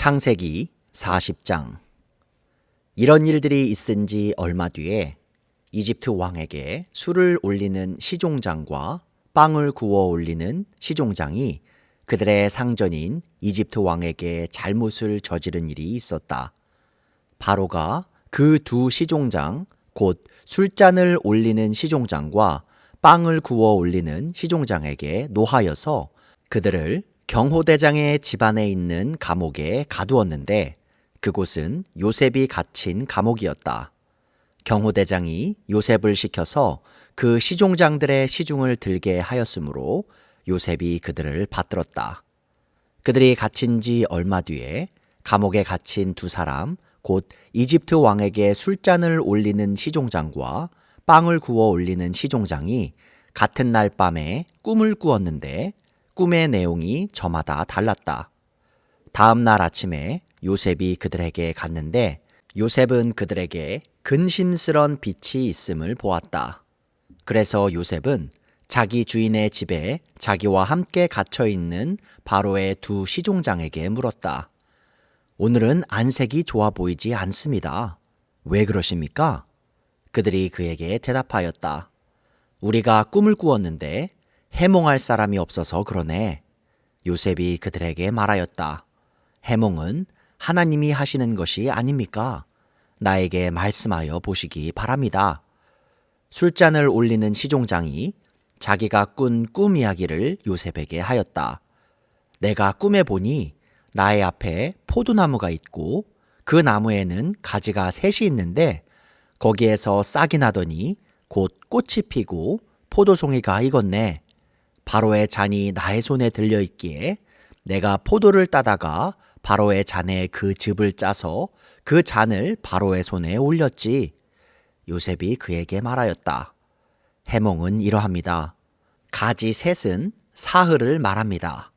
창세기 40장. 이런 일들이 있은 지 얼마 뒤에 이집트 왕에게 술을 올리는 시종장과 빵을 구워 올리는 시종장이 그들의 상전인 이집트 왕에게 잘못을 저지른 일이 있었다. 바로가 그 두 시종장, 곧 술잔을 올리는 시종장과 빵을 구워 올리는 시종장에게 노하여서 그들을 경호대장의 집안에 있는 감옥에 가두었는데 그곳은 요셉이 갇힌 감옥이었다. 경호대장이 요셉을 시켜서 그 시종장들의 시중을 들게 하였으므로 요셉이 그들을 받들었다. 그들이 갇힌 지 얼마 뒤에 감옥에 갇힌 두 사람, 곧 이집트 왕에게 술잔을 올리는 시종장과 빵을 구워 올리는 시종장이 같은 날 밤에 꿈을 꾸었는데 꿈의 내용이 저마다 달랐다. 다음 날 아침에 요셉이 그들에게 갔는데 요셉은 그들에게 근심스런 빛이 있음을 보았다. 그래서 요셉은 자기 주인의 집에 자기와 함께 갇혀 있는 바로의 두 시종장에게 물었다. 오늘은 안색이 좋아 보이지 않습니다. 왜 그러십니까? 그들이 그에게 대답하였다. 우리가 꿈을 꾸었는데 해몽할 사람이 없어서 그러네. 요셉이 그들에게 말하였다. 해몽은 하나님이 하시는 것이 아닙니까? 나에게 말씀하여 보시기 바랍니다. 술잔을 올리는 시종장이 자기가 꾼 꿈 이야기를 요셉에게 하였다. 내가 꿈에 보니 나의 앞에 포도나무가 있고 그 나무에는 가지가 셋이 있는데 거기에서 싹이 나더니 곧 꽃이 피고 포도송이가 익었네. 바로의 잔이 나의 손에 들려있기에 내가 포도를 따다가 바로의 잔에 그 즙을 짜서 그 잔을 바로의 손에 올렸지. 요셉이 그에게 말하였다. 해몽은 이러합니다. 가지 셋은 사흘을 말합니다.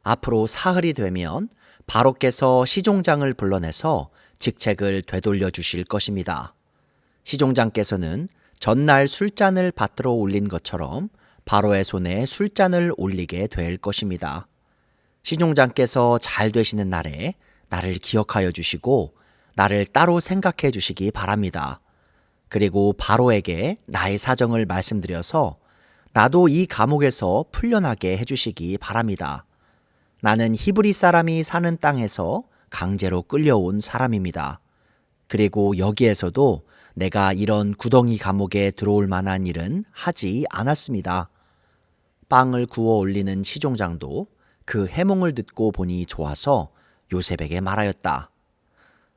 앞으로 사흘이 되면 바로께서 시종장을 불러내서 직책을 되돌려 주실 것입니다. 시종장께서는 전날 술잔을 받들어 올린 것처럼 바로의 손에 술잔을 올리게 될 것입니다. 시종장께서 잘 되시는 날에 나를 기억하여 주시고 나를 따로 생각해 주시기 바랍니다. 그리고 바로에게 나의 사정을 말씀드려서 나도 이 감옥에서 풀려나게 해주시기 바랍니다. 나는 히브리 사람이 사는 땅에서 강제로 끌려온 사람입니다. 그리고 여기에서도 내가 이런 구덩이 감옥에 들어올 만한 일은 하지 않았습니다. 빵을 구워 올리는 시종장도 그 해몽을 듣고 보니 좋아서 요셉에게 말하였다.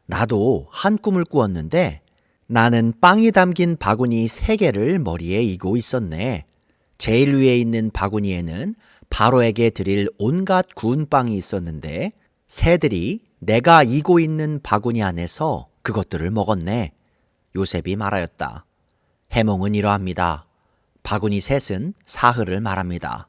나도 한 꿈을 꾸었는데 나는 빵이 담긴 바구니 3개를 머리에 이고 있었네. 제일 위에 있는 바구니에는 바로에게 드릴 온갖 구운 빵이 있었는데 새들이 내가 이고 있는 바구니 안에서 그것들을 먹었네. 요셉이 말하였다. 해몽은 이러합니다. 바구니 셋은 사흘을 말합니다.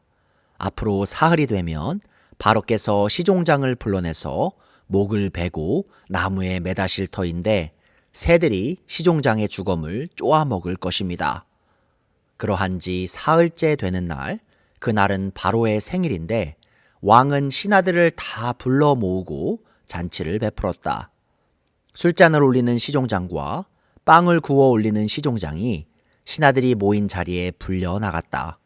앞으로 사흘이 되면 바로께서 시종장을 불러내서 목을 베고 나무에 매다실 터인데 새들이 시종장의 주검을 쪼아 먹을 것입니다. 그러한 지 사흘째 되는 날, 그날은 바로의 생일인데 왕은 신하들을 다 불러 모으고 잔치를 베풀었다. 술잔을 올리는 시종장과 빵을 구워 올리는 시종장이 신하들이 모인 자리에 불려 나갔다.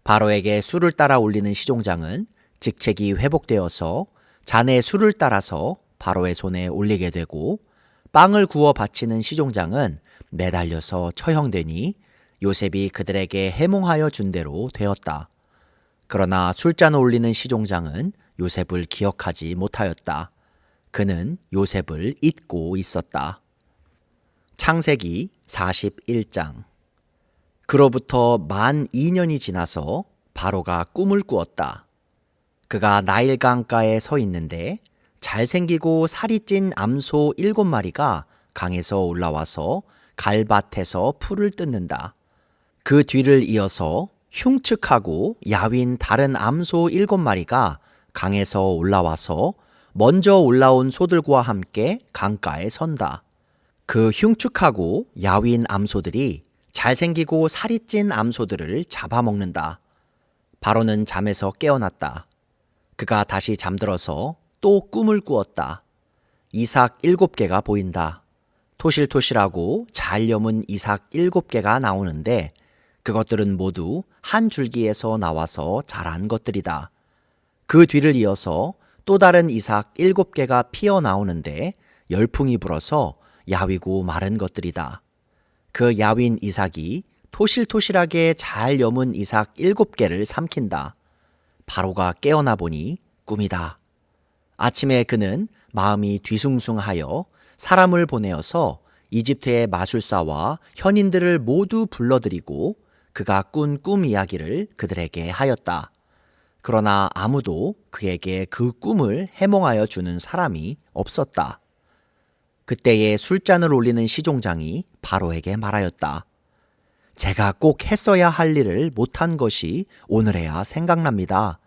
바로에게 술을 따라 올리는 시종장은 직책이 회복되어서 잔에 술을 따라서 바로의 손에 올리게 되고 빵을 구워 바치는 시종장은 매달려서 처형되니 요셉이 그들에게 해몽하여 준 대로 되었다. 그러나 술잔을 올리는 시종장은 요셉을 기억하지 못하였다. 그는 요셉을 잊고 있었다. 창세기 41장. 그로부터 만 2년이 지나서 바로가 꿈을 꾸었다. 그가 나일 강가에 서 있는데 잘생기고 살이 찐 암소 7마리가 강에서 올라와서 갈밭에서 풀을 뜯는다. 그 뒤를 이어서 흉측하고 야윈 다른 암소 7마리가 강에서 올라와서 먼저 올라온 소들과 함께 강가에 선다. 그 흉측하고 야윈 암소들이 잘생기고 살이 찐 암소들을 잡아먹는다. 바로는 잠에서 깨어났다. 그가 다시 잠들어서 또 꿈을 꾸었다. 이삭 7개가 보인다. 토실토실하고 잘 여문 이삭 7개가 나오는데 그것들은 모두 한 줄기에서 나와서 자란 것들이다. 그 뒤를 이어서 또 다른 이삭 7개가 피어나오는데 열풍이 불어서 야위고 마른 것들이다. 그 야윈 이삭이 토실토실하게 잘 여문 이삭 7개를 삼킨다. 바로가 깨어나 보니 꿈이다. 아침에 그는 마음이 뒤숭숭하여 사람을 보내어서 이집트의 마술사와 현인들을 모두 불러들이고 그가 꾼 꿈 이야기를 그들에게 하였다. 그러나 아무도 그에게 그 꿈을 해몽하여 주는 사람이 없었다. 그때에 술잔을 올리는 시종장이 바로에게 말하였다. 제가 꼭 했어야 할 일을 못한 것이 오늘에야 생각납니다.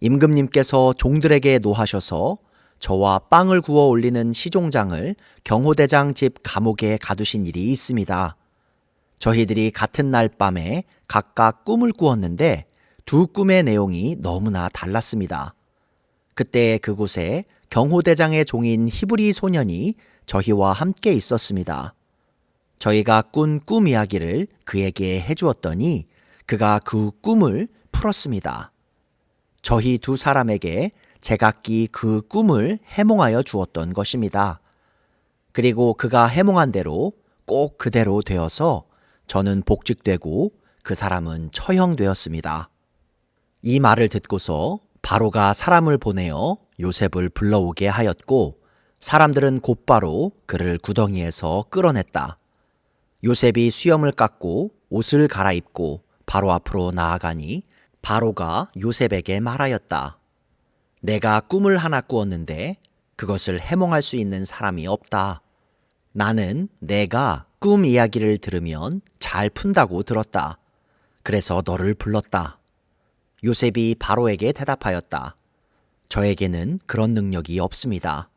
임금님께서 종들에게 노하셔서 저와 빵을 구워 올리는 시종장을 경호대장 집 감옥에 가두신 일이 있습니다. 저희들이 같은 날 밤에 각각 꿈을 꾸었는데 두 꿈의 내용이 너무나 달랐습니다. 그때 그곳에 경호대장의 종인 히브리 소년이 저희와 함께 있었습니다. 저희가 꾼 꿈 이야기를 그에게 해주었더니 그가 그 꿈을 풀었습니다. 저희 두 사람에게 제각기 그 꿈을 해몽하여 주었던 것입니다. 그리고 그가 해몽한 대로 꼭 그대로 되어서 저는 복직되고 그 사람은 처형되었습니다. 이 말을 듣고서 바로가 사람을 보내어 요셉을 불러오게 하였고 사람들은 곧바로 그를 구덩이에서 끌어냈다. 요셉이 수염을 깎고 옷을 갈아입고 바로 앞으로 나아가니 바로가 요셉에게 말하였다. 내가 꿈을 하나 꾸었는데 그것을 해몽할 수 있는 사람이 없다. 나는 내가 꿈 이야기를 들으면 잘 푼다고 들었다. 그래서 너를 불렀다. 요셉이 바로에게 대답하였다. 저에게는 그런 능력이 없습니다.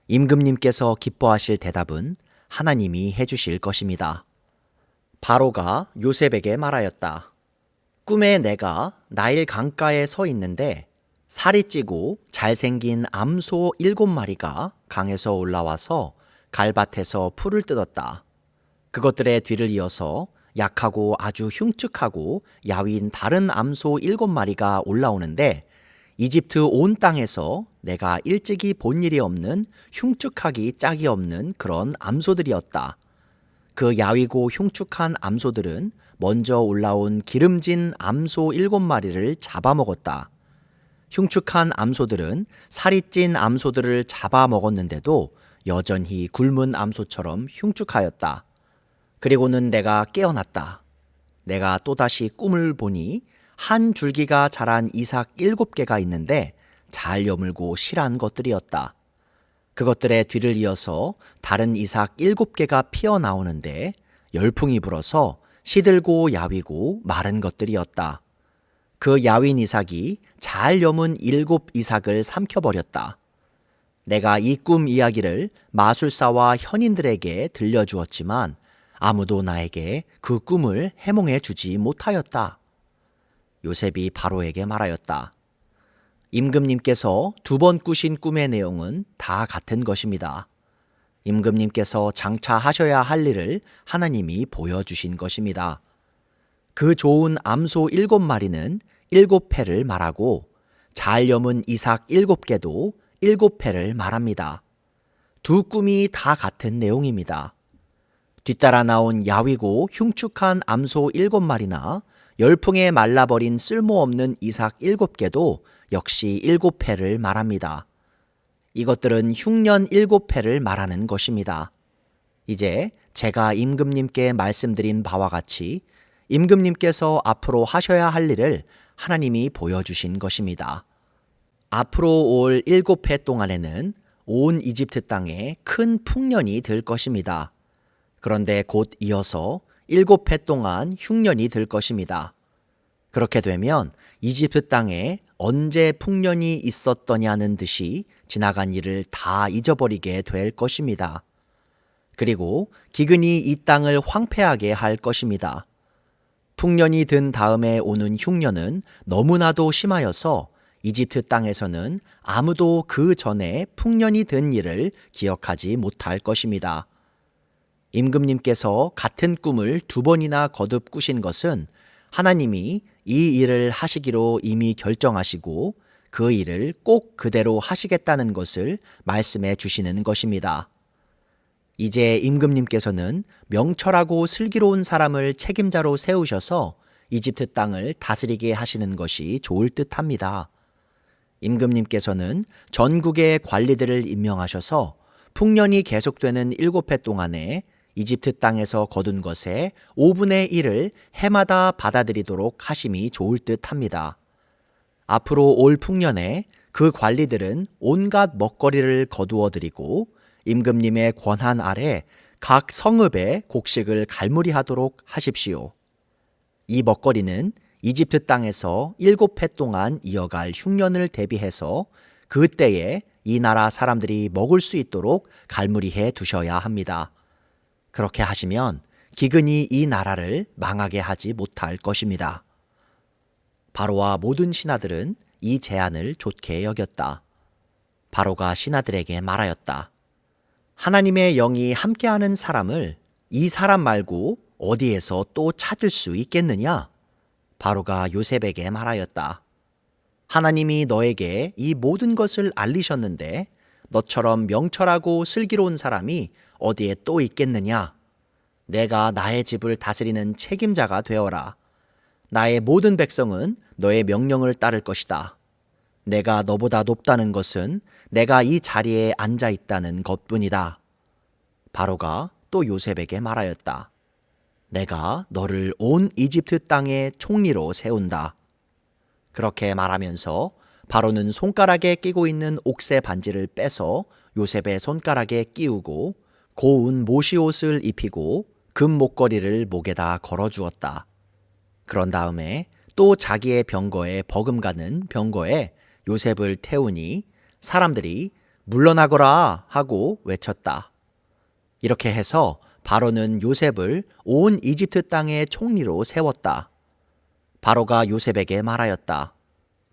임금님께서 기뻐하실 대답은 하나님이 해주실 것입니다. 바로가 요셉에게 말하였다. 꿈에 내가 나일 강가에 서 있는데 살이 찌고 잘생긴 암소 7마리가 강에서 올라와서 갈밭에서 풀을 뜯었다. 그것들의 뒤를 이어서 약하고 아주 흉측하고 야윈 다른 암소 7마리가 올라오는데 이집트 온 땅에서 내가 일찍이 본 일이 없는 흉측하기 짝이 없는 그런 암소들이었다. 그 야위고 흉측한 암소들은 먼저 올라온 기름진 암소 7마리를 잡아먹었다. 흉측한 암소들은 살이 찐 암소들을 잡아먹었는데도 여전히 굶은 암소처럼 흉측하였다. 그리고는 내가 깨어났다. 내가 또다시 꿈을 보니 한 줄기가 자란 이삭 7개가 있는데 잘 여물고 실한 것들이었다. 그것들의 뒤를 이어서 다른 이삭 7개가 피어나오는데 열풍이 불어서 시들고 야위고 마른 것들이었다. 그 야윈 이삭이 잘 여문 7 이삭을 삼켜버렸다. 내가 이 꿈 이야기를 마술사와 현인들에게 들려주었지만 아무도 나에게 그 꿈을 해몽해 주지 못하였다. 요셉이 바로에게 말하였다. 임금님께서 2번 꾸신 꿈의 내용은 다 같은 것입니다. 임금님께서 장차 하셔야 할 일을 하나님이 보여주신 것입니다. 그 좋은 암소 7마리는 7패를 말하고 잘 여문 이삭 7개도 7패를 말합니다. 두 꿈이 다 같은 내용입니다. 뒤따라 나온 야위고 흉측한 암소 7마리나 열풍에 말라버린 쓸모없는 이삭 7개도 역시 7패를 말합니다. 이것들은 흉년 7패를 말하는 것입니다. 이제 제가 임금님께 말씀드린 바와 같이 임금님께서 앞으로 하셔야 할 일을 하나님이 보여주신 것입니다. 앞으로 올 7해 동안에는 온 이집트 땅에 큰 풍년이 들 것입니다. 그런데 곧 이어서 7해 동안 흉년이 들 것입니다. 그렇게 되면 이집트 땅에 언제 풍년이 있었더냐는 듯이 지나간 일을 다 잊어버리게 될 것입니다. 그리고 기근이 이 땅을 황폐하게 할 것입니다. 풍년이 든 다음에 오는 흉년은 너무나도 심하여서 이집트 땅에서는 아무도 그 전에 풍년이 든 일을 기억하지 못할 것입니다. 임금님께서 같은 꿈을 2번이나 거듭 꾸신 것은 하나님이 이 일을 하시기로 이미 결정하시고 그 일을 꼭 그대로 하시겠다는 것을 말씀해 주시는 것입니다. 이제 임금님께서는 명철하고 슬기로운 사람을 책임자로 세우셔서 이집트 땅을 다스리게 하시는 것이 좋을 듯합니다. 임금님께서는 전국의 관리들을 임명하셔서 풍년이 계속되는 7해 동안에 이집트 땅에서 거둔 것의 5분의 1을 해마다 받아들이도록 하심이 좋을 듯합니다. 앞으로 올 풍년에 그 관리들은 온갖 먹거리를 거두어 드리고 임금님의 권한 아래 각 성읍에 곡식을 갈무리하도록 하십시오. 이 먹거리는 이집트 땅에서 7해 동안 이어갈 흉년을 대비해서 그때에 이 나라 사람들이 먹을 수 있도록 갈무리해 두셔야 합니다. 그렇게 하시면 기근이 이 나라를 망하게 하지 못할 것입니다. 바로와 모든 신하들은 이 제안을 좋게 여겼다. 바로가 신하들에게 말하였다. 하나님의 영이 함께하는 사람을 이 사람 말고 어디에서 또 찾을 수 있겠느냐? 바로가 요셉에게 말하였다. 하나님이 너에게 이 모든 것을 알리셨는데 너처럼 명철하고 슬기로운 사람이 어디에 또 있겠느냐? 내가 나의 집을 다스리는 책임자가 되어라. 나의 모든 백성은 너의 명령을 따를 것이다. 내가 너보다 높다는 것은 내가 이 자리에 앉아 있다는 것뿐이다. 바로가 또 요셉에게 말하였다. 내가 너를 온 이집트 땅의 총리로 세운다. 그렇게 말하면서 바로는 손가락에 끼고 있는 옥새 반지를 빼서 요셉의 손가락에 끼우고 고운 모시옷을 입히고 금 목걸이를 목에다 걸어주었다. 그런 다음에 또 자기의 병거에 버금가는 병거에 요셉을 태우니 사람들이 물러나거라 하고 외쳤다. 이렇게 해서 바로는 요셉을 온 이집트 땅의 총리로 세웠다. 바로가 요셉에게 말하였다.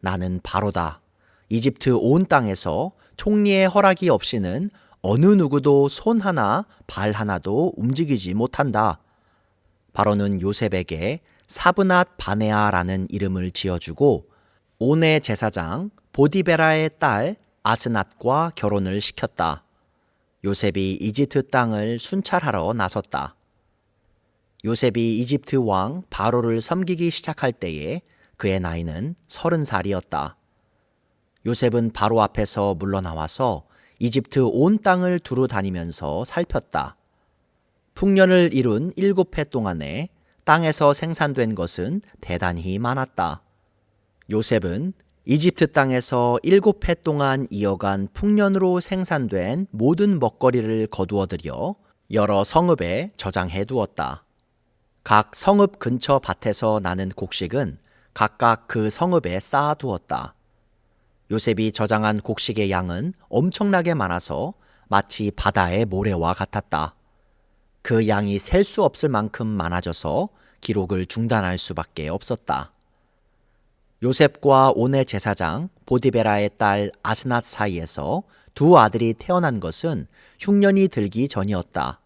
나는 바로다. 이집트 온 땅에서 총리의 허락이 없이는 어느 누구도 손 하나 발 하나도 움직이지 못한다. 바로는 요셉에게 사브낫 바네아라는 이름을 지어주고 온의 제사장 보디베라의 딸 아스낫과 결혼을 시켰다. 요셉이 이집트 땅을 순찰하러 나섰다. 요셉이 이집트 왕 바로를 섬기기 시작할 때에 그의 나이는 30살이었다. 요셉은 바로 앞에서 물러나와서 이집트 온 땅을 두루 다니면서 살폈다. 풍년을 이룬 7해 동안에 땅에서 생산된 것은 대단히 많았다. 요셉은 이집트 땅에서 7해 동안 이어간 풍년으로 생산된 모든 먹거리를 거두어들여 여러 성읍에 저장해 두었다. 각 성읍 근처 밭에서 나는 곡식은 각각 그 성읍에 쌓아 두었다. 요셉이 저장한 곡식의 양은 엄청나게 많아서 마치 바다의 모래와 같았다. 그 양이 셀 수 없을 만큼 많아져서 기록을 중단할 수밖에 없었다. 요셉과 온의 제사장 보디베라의 딸 아스낫 사이에서 2 아들이 태어난 것은 흉년이 들기 전이었다.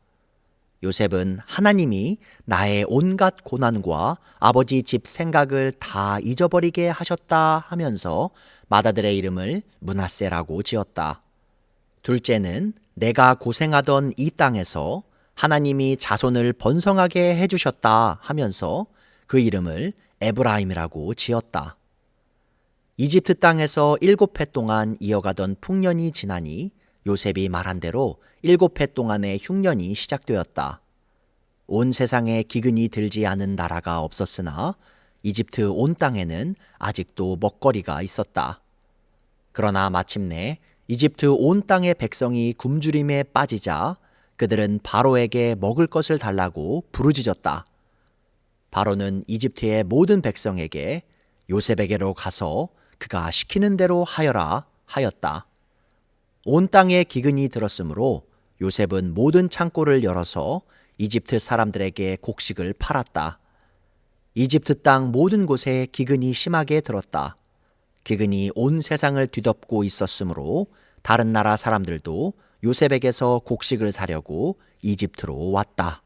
요셉은 하나님이 나의 온갖 고난과 아버지 집 생각을 다 잊어버리게 하셨다 하면서 맏아들의 이름을 므낫세라고 지었다. 둘째는 내가 고생하던 이 땅에서 하나님이 자손을 번성하게 해주셨다 하면서 그 이름을 에브라임이라고 지었다. 이집트 땅에서 7해 동안 이어가던 풍년이 지나니 요셉이 말한 대로 7해 동안의 흉년이 시작되었다. 온 세상에 기근이 들지 않은 나라가 없었으나 이집트 온 땅에는 아직도 먹거리가 있었다. 그러나 마침내 이집트 온 땅의 백성이 굶주림에 빠지자 그들은 바로에게 먹을 것을 달라고 부르짖었다. 바로는 이집트의 모든 백성에게 요셉에게로 가서 그가 시키는 대로 하여라 하였다. 온 땅에 기근이 들었으므로 요셉은 모든 창고를 열어서 이집트 사람들에게 곡식을 팔았다. 이집트 땅 모든 곳에 기근이 심하게 들었다. 기근이 온 세상을 뒤덮고 있었으므로 다른 나라 사람들도 요셉에게서 곡식을 사려고 이집트로 왔다.